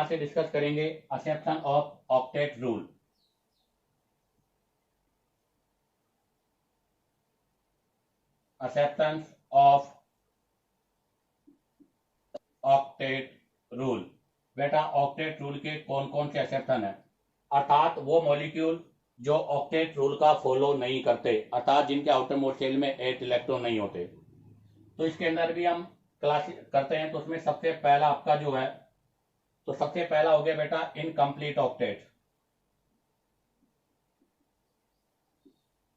यहां से डिस्कस करेंगे exception of octet rule. Exception of octet rule. बेटा ऑक्टेट रूल के कौन कौन से एक्सेप्शन है, अर्थात वो मॉलिक्यूल जो ऑक्टेट रूल का फॉलो नहीं करते, अर्थात जिनके आउटर मोस्ट शेल में 8 इलेक्ट्रॉन नहीं होते। तो इसके अंदर भी हम क्लास करते हैं। तो उसमें सबसे पहला आपका जो है, तो सबसे पहला हो गया बेटा इनकम्प्लीट ऑक्टेट।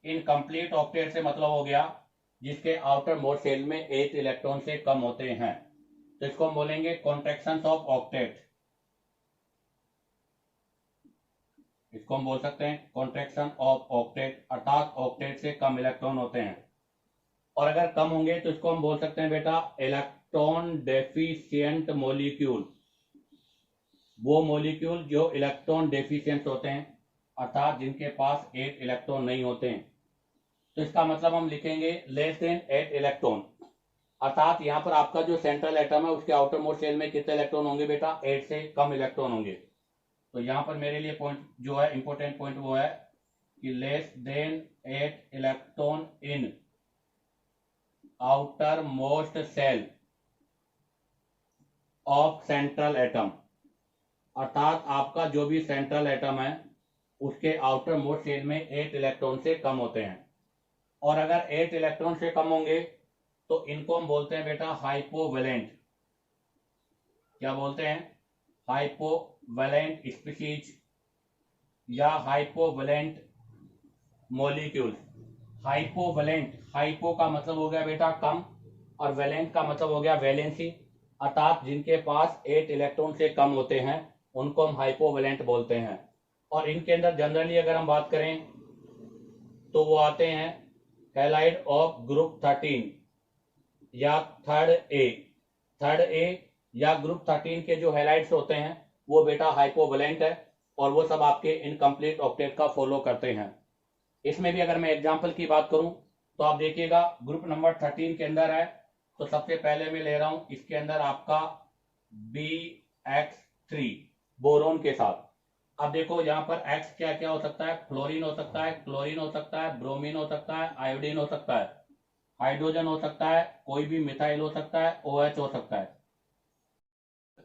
इनकम्प्लीट ऑक्टेट से मतलब हो गया जिसके आउटर मोस्ट शेल में 8 इलेक्ट्रॉन से कम होते हैं। तो इसको हम बोलेंगे कॉन्ट्रैक्शन ऑफ ऑक्टेट। इसको हम बोल सकते हैं कॉन्ट्रैक्शन ऑफ ऑक्टेट, अर्थात ऑक्टेट से कम इलेक्ट्रॉन होते हैं। और अगर कम होंगे तो इसको हम बोल सकते हैं बेटा इलेक्ट्रॉन डेफिशिएंट मॉलिक्यूल। वो मॉलिक्यूल जो इलेक्ट्रॉन डेफिशिएंट होते हैं, अर्थात जिनके पास 8 इलेक्ट्रॉन नहीं होते हैं। तो इसका मतलब हम लिखेंगे लेस देन 8 इलेक्ट्रॉन, अर्थात यहां पर आपका जो सेंट्रल एटम है उसके आउटर मोस्ट शेल में कितने इलेक्ट्रॉन होंगे बेटा, 8 से कम इलेक्ट्रॉन होंगे। तो यहां पर मेरे लिए पॉइंट जो है इंपॉर्टेंट पॉइंट वो है कि less than 8 electron in outer most shell of central atom, अर्थात आपका जो भी सेंट्रल एटम है उसके आउटर मोस्ट शेल में 8 इलेक्ट्रॉन से कम होते हैं। और अगर 8 इलेक्ट्रॉन से कम होंगे तो इनको हम बोलते हैं बेटा हाइपोवैलेंट। क्या बोलते हैं, हाइपोवैलेंट स्पीशीज या हाइपोवैलेंट मॉलिक्यूल। हाइपोवैलेंट, हाइपो का मतलब हो गया बेटा कम और वैलेंट का मतलब हो गया वैलेंसी, अर्थात जिनके पास 8 इलेक्ट्रॉन से कम होते हैं उनको हम हाइपोवैलेंट बोलते हैं। और इनके अंदर जनरली अगर हम बात करें तो वो आते हैं हैलाइड ऑफ ग्रुप 13 या थर्ड ए या ग्रुप 13 के जो हैलाइड्स होते हैं वो बेटा हाइपोवैलेंट है और वो सब आपके इनकम्प्लीट ऑक्टेट का फॉलो करते हैं। इसमें भी अगर मैं एग्जांपल की बात करूं तो आप देखिएगा ग्रुप नंबर 13 के अंदर है, तो सबसे पहले मैं ले रहा हूं इसके अंदर आपका BX3 बोरोन के साथ। अब देखो यहाँ पर X क्या क्या हो सकता है, फ्लोरीन हो सकता है, क्लोरीन हो सकता है, ब्रोमीन हो सकता है, आयोडीन हो सकता है, हाइड्रोजन हो सकता है, कोई भी मिथाइल हो सकता है, OH हो सकता है।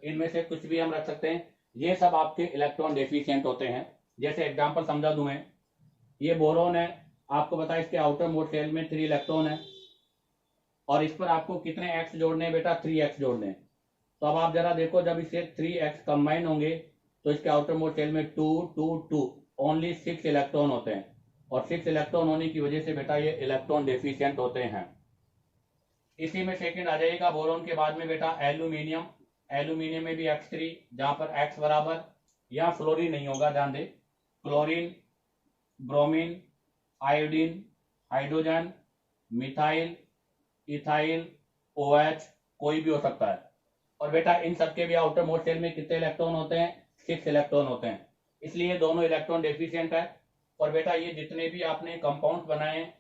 इनमें से कुछ भी हम रख सकते हैं। ये सब आपके इलेक्ट्रॉन डेफिशिएंट होते हैं। जैसे एग्जांपल समझा दूं मैं, ये बोरोन है, आपको पता है इसके आउटर मोस्ट शेल में 3 इलेक्ट्रॉन है और इस पर आपको कितने एक्स जोड़ने हैं बेटा, 3x जोड़ने हैं। तो अब आप जरा देखो जब इसे 3x कंबाइन होंगे तो इसके आउटर मोस्ट शेल में 2 2 2 ओनली 6 इलेक्ट्रॉन होते हैं और 6 इलेक्ट्रॉन होने की वजह से बेटा ये इलेक्ट्रॉन डेफिशिएंट होते हैं। इसी में सेकंड आ जाएगा बोरोन के बाद में बेटा एल्यूमिनियम। एल्यूमिनियम में भी X3 जहां पर X बराबर, यहां फ्लोरीन नहीं होगा, ध्यान दे, chlorine, bromine, iodine, hydrogen, methyl, ethyl, OH कोई भी हो सकता है। और बेटा इन सबके भी आउटर मोस्ट शेल में कितने इलेक्ट्रॉन होते हैं, 6 इलेक्ट्रॉन होते हैं, इसलिए दोनों इलेक्ट्रॉन डेफिशिएंट है। और बेटा ये जितने भी आपने कंपाउंड बनाए हैं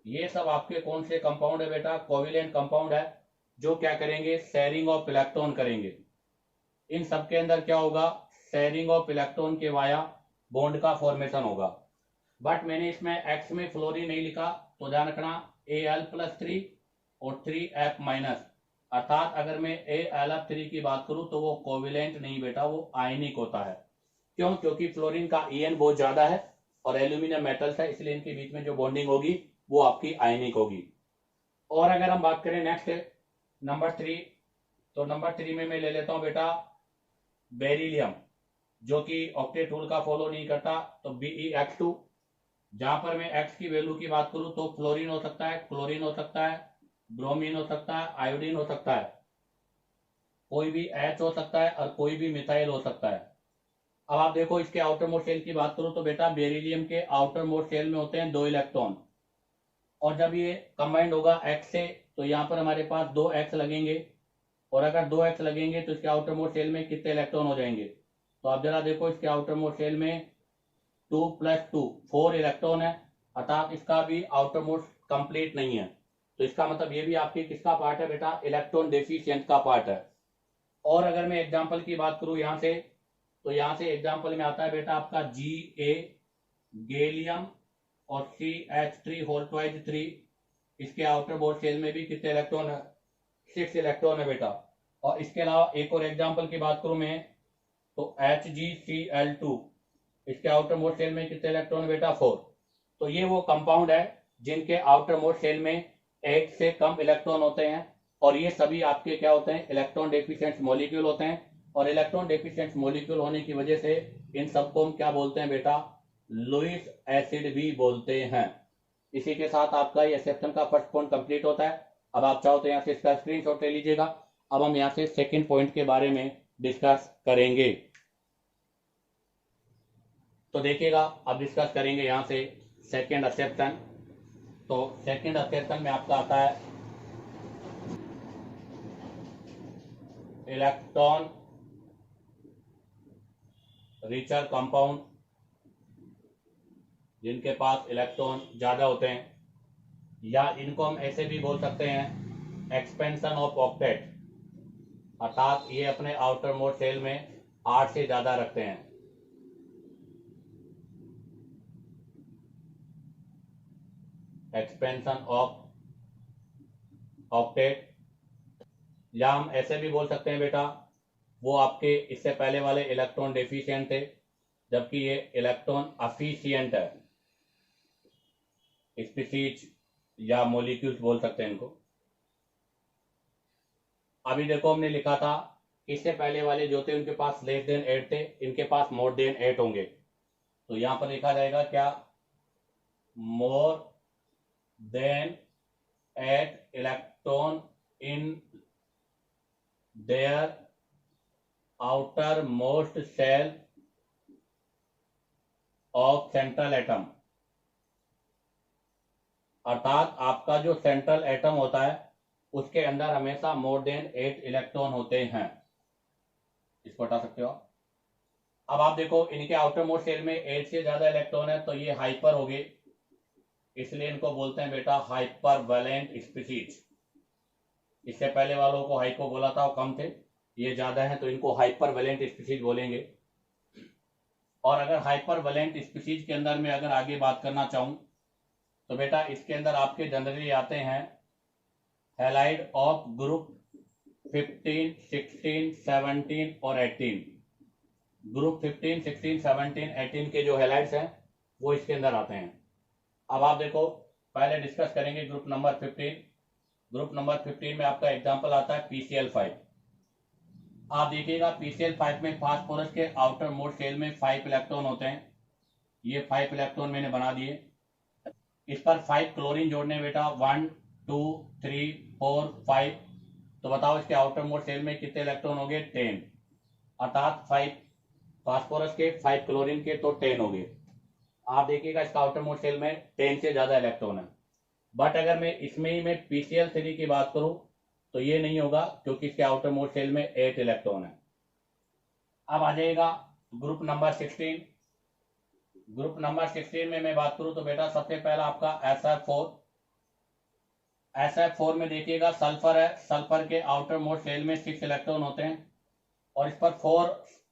ये सब आपके कौन से कंपाउंड है बेटा, कोवेलेंट कंपाउंड है, जो क्या करेंगे, शेयरिंग ऑफ इलेक्ट्रॉन करेंगे। इन सब के अंदर क्या होगा, शेयरिंग ऑफ इलेक्ट्रॉन के वाया बॉन्ड का फॉर्मेशन होगा। बट मैंने इसमें X में फ्लोरीन नहीं लिखा, तो ध्यान रखना Al+3 और 3F माइनस, अर्थात अगर मैं Al3 की बात करूं तो वो कोवेलेंट नहीं बेटा, वो आयनिक होता है। क्यों, क्योंकि फ्लोरीन का En बहुत ज्यादा है और एल्यूमिनियम मेटल्स है, इसलिए इनके बीच में जो बॉन्डिंग होगी वो आपकी आयनिक होगी। और अगर हम बात करें नेक्स्ट नंबर 3, तो नंबर 3 में मैं ले लेता हूं बेटा बेरिलियम, जो कि ऑक्टेट रूल का फॉलो नहीं करता, तो BeX2। जहां पर मैं X की वैल्यू की बात करूं तो फ्लोरीन हो सकता है, क्लोरीन हो सकता है, ब्रोमीन हो सकता है, आयोडीन हो सकता है, कोई भी H हो सकता है और कोई भी मिथाइल हो सकता है। अब आप देखो इसके आउटर मोस्ट शेल की बात करूं तो बेटा बेरिलियम के आउटर मोस्ट शेल में होते हैं 2 इलेक्ट्रॉन, और जब ये कंबाइंड होगा X से तो यहाँ पर हमारे पास 2X लगेंगे, और अगर 2X लगेंगे तो इसके आउटर मोस्ट शेल में कितने इलेक्ट्रॉन हो जाएंगे, तो आप जरा देखो इसके आउटर मोस्ट शेल में 2 + 2 4 इलेक्ट्रॉन है, अर्थात इसका भी आउटर मोस्ट कंप्लीट नहीं है। तो इसका मतलब ये भी आपकी किसका पार्ट है बेटा, इलेक्ट्रॉन डेफिशिएंट का पार्ट है। और अगर मैं एग्जांपल की बात करूं यहाँ से, तो यहां से एग्जाम्पल में आता है बेटा आपका Ga गैलियम और CH3 इसके आउटर मोस्ट शेल में भी कितने इलेक्ट्रॉन है? 6 इलेक्ट्रॉन है बेटा। और इसके अलावा एक और एग्जाम्पल की बात करूं मैं तो HgCl2 इसके आउटर मोस्ट शेल में कितने इलेक्ट्रॉन है बेटा? 4। तो ये वो कंपाउंड है जिनके आउटर मोस्ट शेल में 8 से कम इलेक्ट्रॉन होते हैं और ये सभी आपके क्या होते हैं? इलेक्ट्रॉन डेफिशिएंट मॉलिक्यूल होते हैं। और इलेक्ट्रॉन डेफिशिएंट मॉलिक्यूल होने की वजह से इन सबको हम क्या बोलते हैं बेटा? लुईस एसिड भी बोलते हैं। इसी के साथ आपका ये एक्सेप्शन का फर्स्ट पॉइंट कंप्लीट होता है। अब आप चाहो तो यहाँ से इसका स्क्रीनशॉट ले लीजिएगा। अब हम यहाँ से सेकंड पॉइंट के बारे में डिस्कस करेंगे। तो देखिएगा अब डिस्कस करेंगे यहाँ से सेकंड एक्सेप्शन। तो सेकंड एक्सेप्शन में आपका आता है इलेक्ट्रॉन रिचर कंपाउंड जिनके पास इलेक्ट्रॉन ज्यादा होते हैं, या इनको हम ऐसे भी बोल सकते हैं एक्सपेंशन ऑफ ऑक्टेट, अर्थात ये अपने आउटर मोस्ट शेल में 8 से ज्यादा रखते हैं। एक्सपेंशन ऑफ ऑक्टेट, या हम ऐसे भी बोल सकते हैं बेटा वो आपके इससे पहले वाले इलेक्ट्रॉन डेफिशिएंट थे, जबकि ये इलेक्ट्रॉन अफिशिएंट है। स्पीशीज या मॉलिक्यूल्स बोल सकते हैं इनको। अभी देखो हमने लिखा था इससे पहले वाले जो थे उनके पास लेस देन 8 थे, इनके पास मोर देन 8 होंगे। तो यहां पर लिखा जाएगा क्या? More than 8 electron in there outer most shell of central atom, अर्थात आपका जो सेंट्रल एटम होता है उसके अंदर हमेशा मोर देन 8 इलेक्ट्रॉन होते हैं। इसको हटा सकते हो। अब आप देखो इनके आउटर मोस्ट शेल में 8 से ज्यादा इलेक्ट्रॉन है, तो ये हाइपर हो गए, इसलिए इनको बोलते हैं बेटा हाइपर वैलेंट स्पीशीज। इससे पहले वालों को हाइपो बोला था, वो कम थे, ये ज्यादा है तो इनको हाइपर वैलेंट स्पीशीज बोलेंगे। और अगर हाइपर वैलेंट स्पीशीज के अंदर में अगर आगे बात करना चाहूं तो बेटा इसके अंदर आपके जनरली आते हैं हैलाइड ऑफ ग्रुप 15, 16, 17 और 18। ग्रुप 15, 16, 17, 18 के जो हैलाइड्स हैं वो इसके अंदर आते हैं। अब आप देखो पहले डिस्कस करेंगे ग्रुप नंबर 15। ग्रुप नंबर 15 में आपका एग्जांपल आता है PCl5। आप देखिएगा PCl5 में फास्फोरस के आउटर मोस्ट शेल में 5 इलेक्ट्रॉन होते हैं। ये 5 इलेक्ट्रॉन मैंने बना दिए। इस पर 5 क्लोरीन जोड़ने बेटा 1, 2, 3, 4, 5। तो बताओ इसके आउटर मोस्ट शेल में कितने इलेक्ट्रॉन हो गए? 10। अर्थात 5 फास्फोरस के 5 क्लोरीन के तो 10 हो गए। आप देखिएगा इसका आउटर मोस्ट शेल में 10 से ज्यादा इलेक्ट्रॉन है। बट अगर मैं इसमें ही मैं PCl3 की बात करूं तो ये नहीं होगा क्योंकि इसके आउटर मोस्ट शेल में 8 इलेक्ट्रॉन है। अब आ जाएगा ग्रुप नंबर 16। ग्रुप नंबर 16 में मैं बात करूं तो बेटा सबसे पहला आपका SF4। SF4 में देखिएगा सल्फर है, सल्फर के आउटर मोस्ट शेल में 6 इलेक्ट्रॉन होते हैं और इस पर 4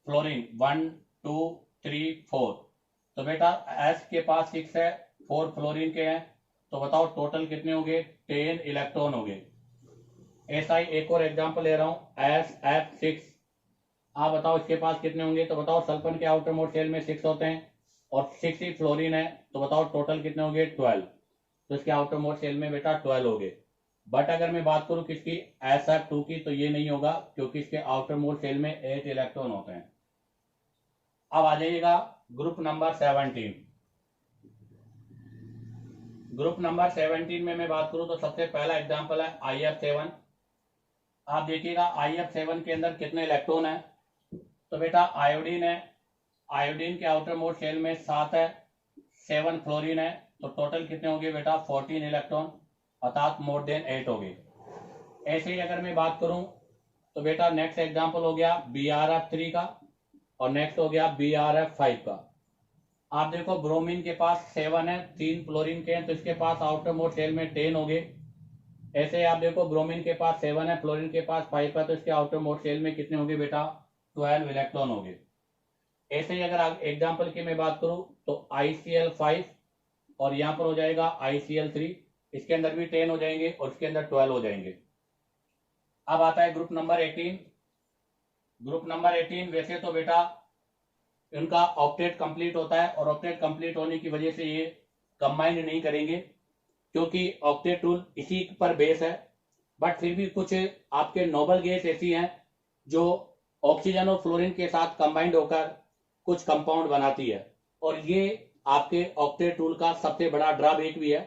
फ्लोरीन 1, 2, 3, 4। तो बेटा S के पास 6 है, 4 फ्लोरीन के हैं, तो बताओ टोटल कितने हो गए? 10 इलेक्ट्रॉन हो गए। ऐसा ही एक और एग्जांपल ले रहा हूं SF6। आप बताओ इसके पास कितने होंगे? तो बताओ सल्फर के आउटर मोस्ट शेल में 6 होते हैं और 6 ही फ्लोरीन है, तो बताओ टोटल कितने हो गए? 12। तो इसके आउटर मोस्ट शेल में बेटा 12 हो गए। बट अगर मैं बात करूं किसकी? SF2 की, तो ये नहीं होगा क्योंकि इसके आउटर मोस्ट शेल में 8 इलेक्ट्रॉन होते हैं। अब आ जाइएगा ग्रुप नंबर 17। ग्रुप नंबर 17 में मैं बात करूं तो सबसे पहला एग्जांपल है IF7। आप देखिएगा IF7 के अंदर कितने इलेक्ट्रॉन है? तो बेटा आयोडीन है, आयोडीन के आउटर मोस्ट शेल में 7 है, 7 फ्लोरीन है, तो टोटल कितने हो गए बेटा? 14 इलेक्ट्रॉन, अर्थात मोर देन 8 हो गए। ऐसे ही अगर मैं बात करूं तो बेटा नेक्स्ट एग्जांपल हो गया BRF3 का और नेक्स्ट हो गया BRF5 का। आप देखो ब्रोमीन के पास 7 है, 3 फ्लोरीन के हैं, तो इसके पास आउटर मोस्ट शेल में 10 हो गए। ऐसे आप देखो ब्रोमीन के पास 7 है, फ्लोरीन के पास 5 है, तो इसके आउटर मोस्ट शेल में कितने हो गए बेटा? 12 इलेक्ट्रॉन हो गए। ऐसे ही अगर एग्जाम्पल की मैं बात करूं तो ICl5 और यहां पर हो जाएगा ICl3, इसके अंदर भी 10 हो जाएंगे और इसके अंदर 12 हो जाएंगे। अब आता है ग्रुप नंबर 18। ग्रुप नंबर 18 वैसे तो बेटा इनका ऑक्टेट कंप्लीट होता है और ऑक्टेट कंप्लीट होने की वजह से ये कंबाइंड नहीं करेंगे क्योंकि ऑक्टेट रूल इसी पर बेस है। बट फिर भी कुछ आपके नोबल गैस ऐसी हैं जो ऑक्सीजन और फ्लोरीन के साथ कंबाइंड होकर कुछ कंपाउंड बनाती है, और ये आपके ऑक्टेट रूल का सबसे बड़ा ड्रॉबैक भी है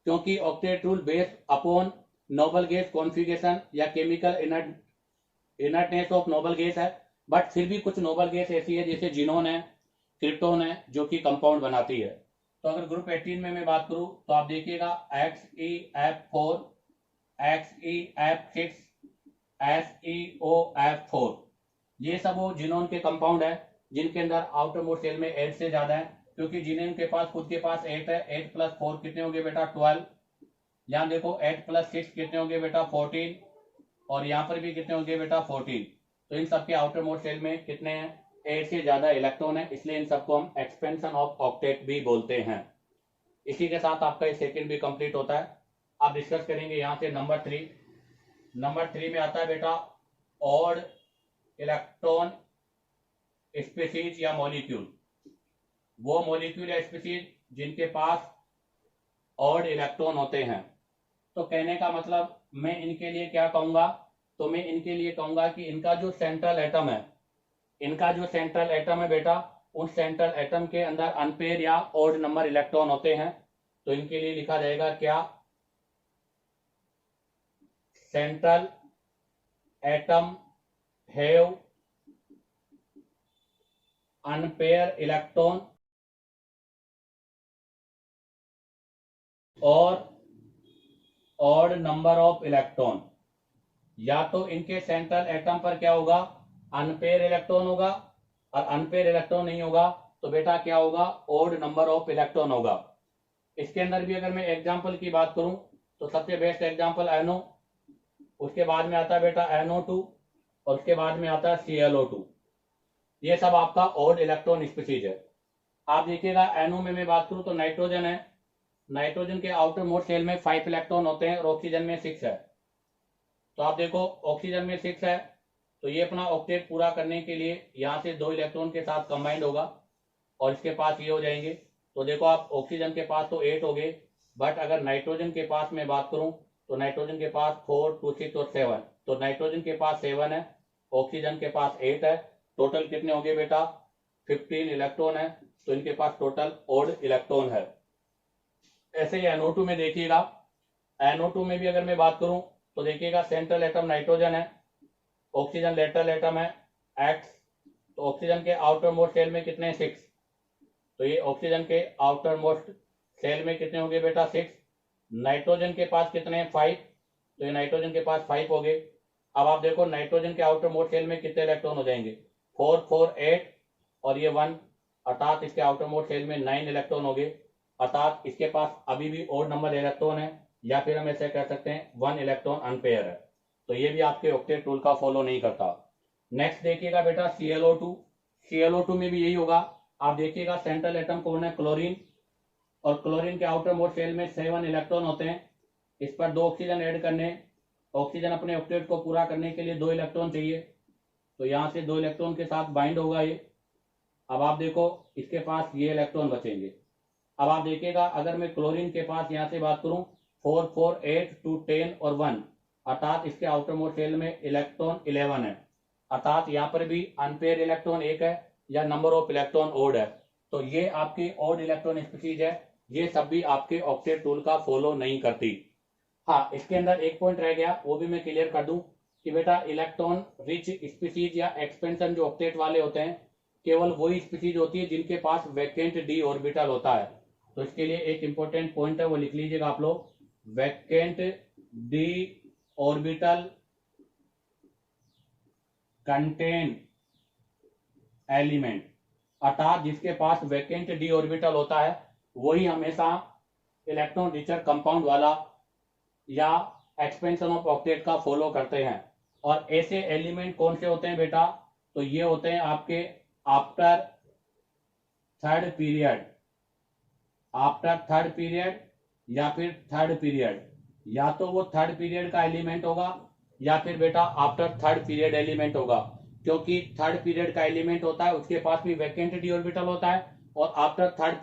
क्योंकि octet rule based upon noble gas configuration या chemical inertness of noble gas है। बट फिर भी कुछ नोबल गैस ऐसी है जैसे जिनोन है, क्रिप्टोन है, जो कि कंपाउंड बनाती है। तो अगर ग्रुप 18 में मैं बात करूं तो आप देखिएगा XeF4, XeF6, SeOF4, ये सब वो जिनोन के कंपाउंड है जिनके अंदर आउटर मोस्ट सेल में 8 से ज्यादा है, क्योंकि जिनोन के पास खुद के पास 8 है। 8 प्लस 4 कितने होंगे बेटा 12। यहाँ देखो 8 प्लस 6 कितने होंगे बेटा 14, और यहाँ पर भी कितने होंगे बेटा 14। तो इन सबके आउटर मोस्ट सेल में कितने हैं 8 से ज्यादा इलेक्ट्रॉन है, इसलिए इन सबको हम एक्सपेंशन ऑफ ऑक्टेट भी बोलते हैं। इसी के साथ आपका ये सेकंड भी कंप्लीट होता है। आप डिस्कस करेंगे यहाँ से नंबर 3। नंबर 3 में आता है बेटा ऑड इलेक्ट्रॉन स्पीसीज या मॉलिक्यूल। वो मॉलिक्यूल या स्पीसीज जिनके पास ऑड इलेक्ट्रॉन होते हैं। तो कहने का मतलब मैं इनके लिए क्या कहूंगा, तो मैं इनके लिए कहूंगा कि इनका जो सेंट्रल एटम है, इनका जो सेंट्रल एटम है बेटा, उस सेंट्रल एटम के अंदर अनपेयर या ऑड नंबर इलेक्ट्रॉन होते हैं। तो इनके लिए लिखा जाएगा क्या, central atom have unpaired electron और ऑड नंबर ऑफ इलेक्ट्रॉन। या तो इनके सेंट्रल एटम पर क्या होगा, अनपेयर इलेक्ट्रॉन होगा, और अनपेयर इलेक्ट्रॉन नहीं होगा तो बेटा क्या होगा, ऑड नंबर ऑफ इलेक्ट्रॉन होगा। इसके अंदर भी अगर मैं एग्जांपल की बात करूं तो सबसे बेस्ट एग्जांपल NO, उसके बाद में आता है बेटा NO2, और उसके बाद में आता है ClO2। ये सब आपका ऑड इलेक्ट्रॉन स्पीसीज है। आप देखिएगा NO में मैं बात करूं तो नाइट्रोजन है, नाइट्रोजन के आउटर मोस्ट शेल में 5 इलेक्ट्रॉन होते हैं और ऑक्सीजन में 6 है। तो आप देखो ऑक्सीजन में 6 है, तो ये अपना ऑक्टेट पूरा करने के लिए यहाँ से 2 इलेक्ट्रॉन के साथ कंबाइंड होगा और इसके पास ये हो जाएंगे। तो देखो आप ऑक्सीजन के पास तो 8 हो गए, बट अगर नाइट्रोजन के पास मैं बात करूं तो नाइट्रोजन के पास 4, 2, 6 और 7। तो नाइट्रोजन के पास 7 है, ऑक्सीजन के पास 8 है, टोटल कितने हो गए बेटा 15 इलेक्ट्रॉन है। तो इनके पास टोटल ऑड इलेक्ट्रॉन है। ऐसे ही NO2 में देखिएगा, NO2 में भी अगर मैं बात करूं तो देखिएगा सेंट्रल एटम नाइट्रोजन है, ऑक्सीजन लेटरल एटम है X। तो ऑक्सीजन के आउटर मोस्ट शेल में कितने 6, तो ये ऑक्सीजन के आउटर मोस्ट शेल में कितने हो गए बेटा 6। नाइट्रोजन के पास कितने 5, तो ये नाइट्रोजन के पास 5 हो गए। अब आप देखो नाइट्रोजन के आउटर मोस्ट शेल में कितने इलेक्ट्रॉन हो जाएंगे 4, 4, 8 और ये 1, अर्थात इसके आउटर मोस्ट शेल में 9 इलेक्ट्रॉन हो गए। अर्थात इसके पास अभी भी ऑड नंबर इलेक्ट्रॉन है, या फिर हम ऐसे कह सकते हैं 1 इलेक्ट्रॉन अनपेयर है। तो ये भी आपके ऑक्टेट रूल का फॉलो नहीं करता। नेक्स्ट देखिएगा बेटा ClO2। ClO2 में भी यही होगा। आप देखिएगा सेंट्रल एटम कौन है, क्लोरीन, और क्लोरीन के आउटर मोस्ट शेल में 7 इलेक्ट्रॉन होते हैं। इस पर 2 ऑक्सीजन ऐड करने, ऑक्सीजन अपने ऑक्टेट को पूरा करने के लिए 2 इलेक्ट्रॉन चाहिए। तो यहाँ से 2 इलेक्ट्रॉन के साथ बाइंड होगा ये। अब आप देखो इसके पास ये इलेक्ट्रॉन बचेंगे। अब आप देखिएगा अगर मैं क्लोरीन के पास यहाँ से बात करूं 4, 4, 8, 2, 10 और 1, अर्थात इसके आउटर मोस्ट शेल में इलेक्ट्रॉन 11 है। अर्थात यहाँ पर भी अनपेयर इलेक्ट्रॉन 1 है या नंबर ऑफ इलेक्ट्रॉन ओड है। तो ये आपकी ओड इलेक्ट्रॉन स्पीसीज है। ये सब भी आपके ऑक्टेट रूल का फॉलो नहीं करती। हाँ, इसके अंदर एक पॉइंट रह गया, वो भी मैं क्लियर कर दूं कि बेटा इलेक्ट्रॉन रिच स्पीसीज या एक्सपेंशन जो ऑक्टेट वाले होते हैं, केवल वही स्पीसीज होती है जिनके पास वैकेंट डी ऑर्बिटल होता है। तो इसके लिए एक इंपॉर्टेंट पॉइंट है, वो लिख लीजिएगा आप लोग, vacant D orbital contain element. अर्थात जिसके पास वैकेंट डी ऑर्बिटल होता है वही हमेशा इलेक्ट्रॉन रिचर कंपाउंड वाला या एक्सपेंशन ऑफ ऑक्टेट का फॉलो करते हैं। और ऐसे एलिमेंट कौन से होते हैं बेटा, तो ये होते हैं आपके after third period, after third period या फिर थर्ड पीरियड, या तो वो थर्ड पीरियड का एलिमेंट होगा या फिर बेटा आफ्टर थर्ड पीरियड एलिमेंट होगा, क्योंकि थर्ड पीरियड का एलिमेंट होता है उसके पास भी वैकेंट डी ऑर्बिटल होता है, और आफ्टर थर्ड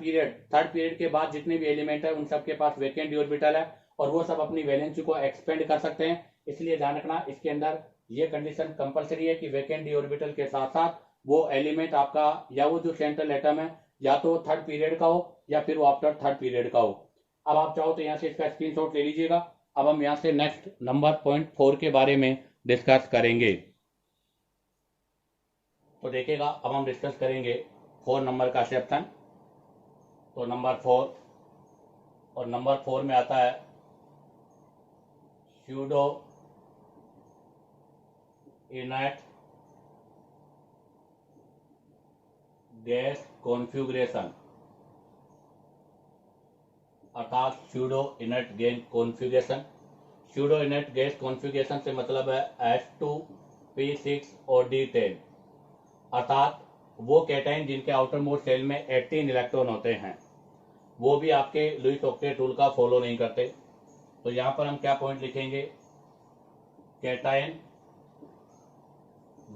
पीरियड के बाद जितने भी एलिमेंट है उन सबके पास वैकेंट डी ऑर्बिटल है, और वो सब अपनी वैलेंसी को एक्सपेंड कर सकते हैं। इसलिए ध्यान रखना इसके अंदर ये कंडीशन कंपलसरी है कि वैकेंट डी ऑर्बिटल के साथ साथ वो एलिमेंट आपका या वो जो सेंट्रल एटम है या तो थर्ड पीरियड का हो या फिर वो आफ्टर थर्ड पीरियड का हो। अब आप चाहो तो यहाँ से इसका स्क्रीनशॉट ले लीजिएगा। अब हम यहाँ से नेक्स्ट नंबर पॉइंट 4 के बारे में डिस्कस करेंगे। तो देखिएगा अब हम डिस्कस करेंगे 4 नंबर का सेक्शन। तो नंबर 4, और नंबर 4 में आता है स्यूडो इनर्ट गैस कॉन्फ़िगरेशन, अर्थात pseudo inert gas configuration. Pseudo inert gas configuration से मतलब है H2P6 और D10, अर्थात वो कैटाइन जिनके आउटर मोस्ट सेल में 18 इलेक्ट्रॉन होते हैं, वो भी आपके लुईस ऑक्टेट रूल का फॉलो नहीं करते। तो यहाँ पर हम क्या पॉइंट लिखेंगे, cation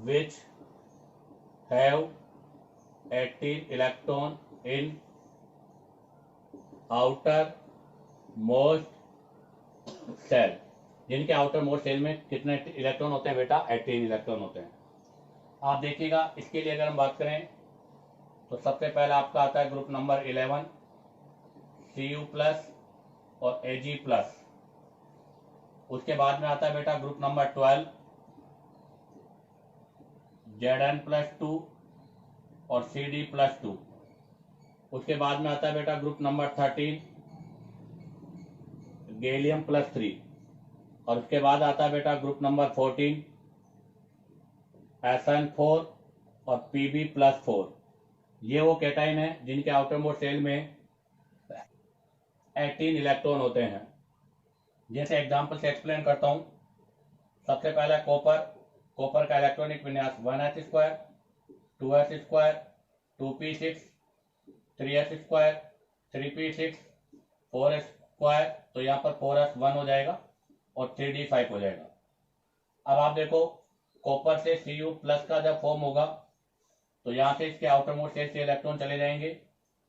which have 18 electron in outer most shell, जिनके आउटर मोस्ट सेल में कितने इलेक्ट्रॉन होते हैं बेटा, 18 इलेक्ट्रॉन होते हैं। आप देखिएगा इसके लिए अगर हम बात करें तो सबसे पहले आपका आता है ग्रुप नंबर 11 Cu+ और Ag+, उसके बाद में आता है बेटा ग्रुप नंबर 12 Zn+2 और Cd+2, उसके बाद में आता है बेटा ग्रुप नंबर 13 Ga+3, और उसके बाद आता है बेटा ग्रुप नंबर 14 Sn4 और Pb+4। ये वो कैटाइन है जिनके आउटर मोस्ट सेल में 18 इलेक्ट्रॉन होते हैं। जैसे एग्जांपल से एक्सप्लेन करता हूं। सबसे पहला कॉपर का इलेक्ट्रॉनिक विन्यास 1s2 2s2 2p6 3s2 3p6 4s2, तो यहाँ पर 4s1 हो जाएगा और 3d5 हो जाएगा। अब आप देखो कॉपर से Cu+ का जब फॉर्म होगा तो यहाँ से इसके आउटर मोस्ट सेल से इलेक्ट्रॉन चले जाएंगे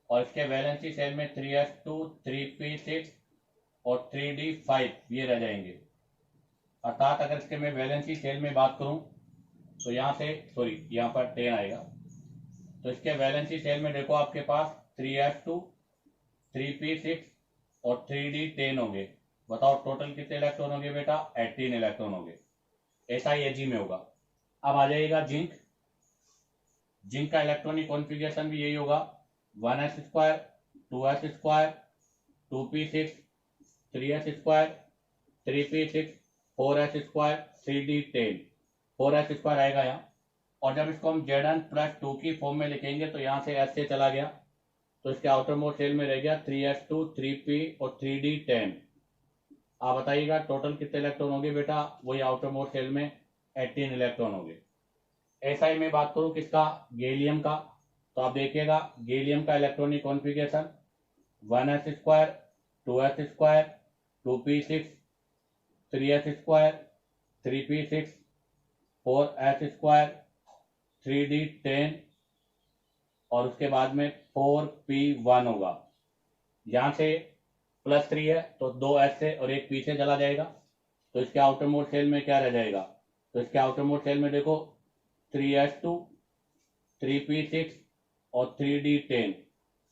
और इसके वैलेंसी सेल में 3s2 3p6 और 3d5 ये रह जाएंगे। अर्थात अगर इसके मैं वैलेंसी सेल में बात करूं तो यहाँ से यहाँ पर 10 आएगा, तो इसके वैलेंसी सेल में देखो आपके पास 3s2 3p6 और 3d10 होंगे। बताओ टोटल कितने इलेक्ट्रॉन होंगे बेटा, 18 इलेक्ट्रॉन होंगे। ऐसा ही Ag में होगा। अब आ जाएगा जिंक का इलेक्ट्रॉनिक कॉन्फ़िगरेशन भी यही होगा, 1s2 2s2 2p6 3s2 3p6 4s2 3d10, 4s2 आएगा यहाँ। और जब इसको हम Zn+2 की फॉर्म में लिखेंगे तो यहाँ से S से चला गया तो इसके आउटर मोस्ट सेल में रह गया 3s2 3p और 3d10। आप बताइएगा टोटल कितने इलेक्ट्रॉन होंगे बेटा, वही आउटर मोस्ट सेल में 18 इलेक्ट्रॉन होंगे। ऐसा ही मैं बात करूं किसका, गैलियम का, तो आप देखिएगा गैलियम का electronic configuration 1s2 2s2 2p6 3s2 3p6 4s2 3d10 और उसके बाद में 4p1 होगा। यहाँ से +3 है तो 2s से और एक p से चला जाएगा, तो इसके आउटर मोस्ट सेल में क्या रह जाएगा, तो इसके आउटर मोस्ट सेल में देखो 3s2 3p6 और 3d10,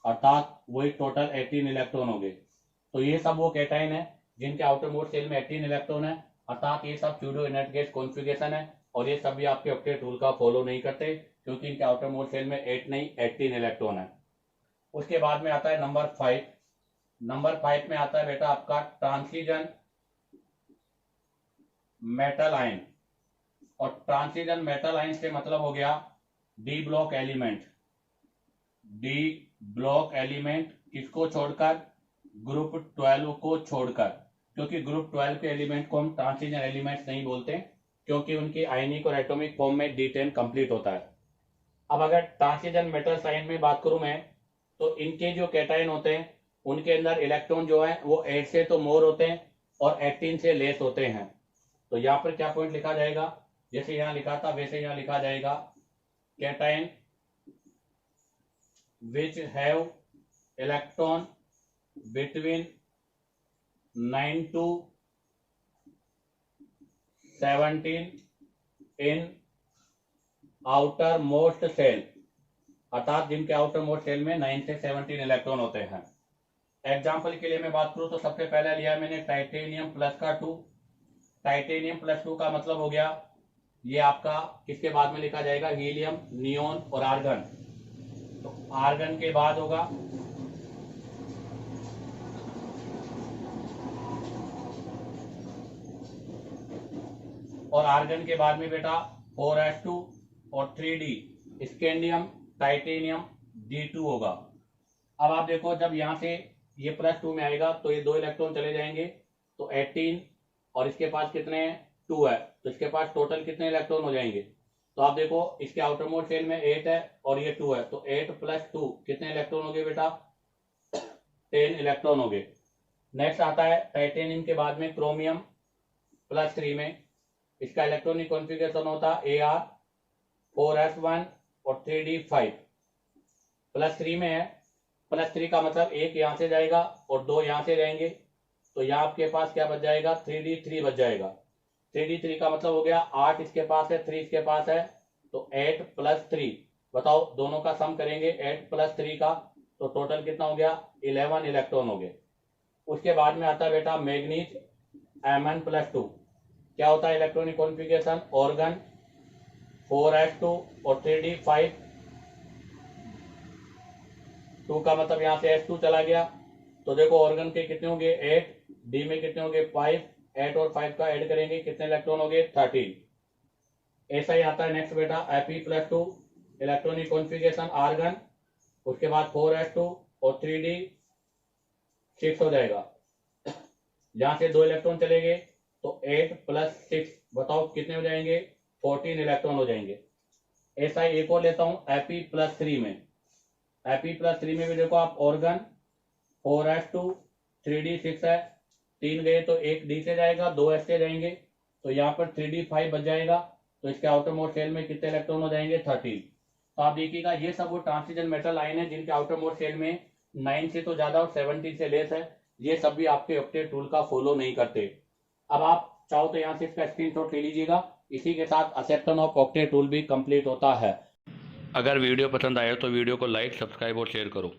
अर्थात वही टोटल 18 इलेक्ट्रॉन हो गए। तो ये सब वो कैटाइन है जिनके आउटर मोस्ट सेल में 18 इलेक्ट्रॉन है, अर्थात ये सब स्यूडो इनर्ट गैस कॉन्फ़िगरेशन है, और ये सब भी आपके ऑक्टेट रूल का फॉलो नहीं करते क्योंकि इनके आउटर मोस्ट सेल में 8 नहीं 18 इलेक्ट्रॉन है। उसके बाद में आता है नंबर 5। नंबर 5 में आता है बेटा आपका ट्रांसिजन मेटल आयन, और ट्रांसिजन मेटल आयन से मतलब हो गया D block element. D block element किसको छोड़कर, ग्रुप 12 को छोड़कर, क्योंकि ग्रुप 12 के एलिमेंट को हम ट्रांसिजन एलिमेंट्स नहीं बोलते क्योंकि उनकी आयनिक और एटॉमिक फॉर्म में D10 कंप्लीट होता है। अब अगर ट्रांसिजन मेटल आयन में बात करूं मैं तो इनके जो कैटायन होते हैं उनके अंदर इलेक्ट्रॉन जो है वो 8 से तो मोर होते हैं और 18 से लेस होते हैं। तो यहाँ पर क्या पॉइंट लिखा जाएगा, जैसे यहाँ लिखा था वैसे यहाँ लिखा जाएगा cation which have electron between 9 to 17 in outermost cell, अर्थात जिनके आउटर मोस्ट सेल में 9 से 17 इलेक्ट्रॉन होते हैं। एग्जाम्पल के लिए मैं बात करूं तो सबसे पहले लिया मैंने टाइटेनियम प्लस का 2। टाइटेनियम प्लस 2 का मतलब हो गया ये आपका किसके बाद में लिखा जाएगा, हीलियम, नियोन और आर्गन। तो आर्गन के बाद होगा और आर्गन के बाद में बेटा 4s2 और 3d स्कैंडियम टाइटेनियम D2 होगा। अब आप देखो जब यहां से ये +2 में आएगा तो ये 2 इलेक्ट्रॉन चले जाएंगे तो 18 और इसके पास कितने 2 है तो इसके पास टोटल कितने इलेक्ट्रॉन हो जाएंगे। तो आप देखो इसके आउटर मोस्ट सेल में 8 है और ये 2 है तो 8 + 2 कितने इलेक्ट्रॉन हो गए बेटा 10 इलेक्ट्रॉन हो गए। नेक्स्ट आता है टाइटेनियम के बाद में क्रोमियम +3 में इसका इलेक्ट्रॉनिक कॉन्फ़िगरेशन होता है Ar 4s1 और 3d5 +3 में है। +3 का मतलब एक यहां से जाएगा और 2 यहां से जाएंगे तो यहाँ आपके पास क्या बच जाएगा 3d3 बच जाएगा। 3d3 का मतलब हो गया 8 इसके पास है 3 इसके पास है तो 8 + 3 बताओ दोनों का सम करेंगे 8 + 3 का तो टोटल कितना हो गया 11 इलेक्ट्रॉन हो गए। उसके बाद में आता है बेटा मैग्नीज Mn+2 क्या होता है इलेक्ट्रॉनिक कॉन्फ़िगरेशन ऑर्गन 4s2 और 3d5 2 का मतलब यहां से s2 चला गया तो देखो ऑर्गन के कितने होंगे 8 डी में कितने होंगे 5 8 और 5 का ऐड करेंगे कितने इलेक्ट्रॉन हो गए 13। ऐसा ही आता है नेक्स्ट बेटा Fe+2 इलेक्ट्रॉनिक कॉन्फ़िगरेशन आर्गन उसके बाद 4s2 और 3d6 हो जाएगा। जहां से 2 इलेक्ट्रॉन चले गए तो 8 + 6 बताओ कितने हो जाएंगे 14 इलेक्ट्रॉन हो जाएंगे। ऐसा ही एक और लेता हूं Fe+3 में। Fe+3 में भी देखो आप ऑर्गन 4s2 3d6 है 3 गए तो 1 डी से जाएगा 2 एस से जाएंगे तो यहाँ पर 3d5 बच जाएगा तो इसके आउटर मोस्ट सेल में कितने इलेक्ट्रॉन हो जाएंगे 13। तो आप देखिएगा ये सब वो ट्रांजिशन मेटल आयन है जिनके आउटर मोस्ट सेल में 9 से तो ज्यादा और 17 से लेस है। ये सब भी आपके ऑक्टेट रूल का फॉलो नहीं करते। अब आप चाहो तो यहाँ से इसका स्क्रीनशॉट ले लीजिएगा। इसी के साथ एक्सेप्टेंस ऑफ ऑक्टेट रूल भी कंप्लीट होता है। अगर वीडियो पसंद आए तो वीडियो को लाइक सब्सक्राइब और शेयर करो।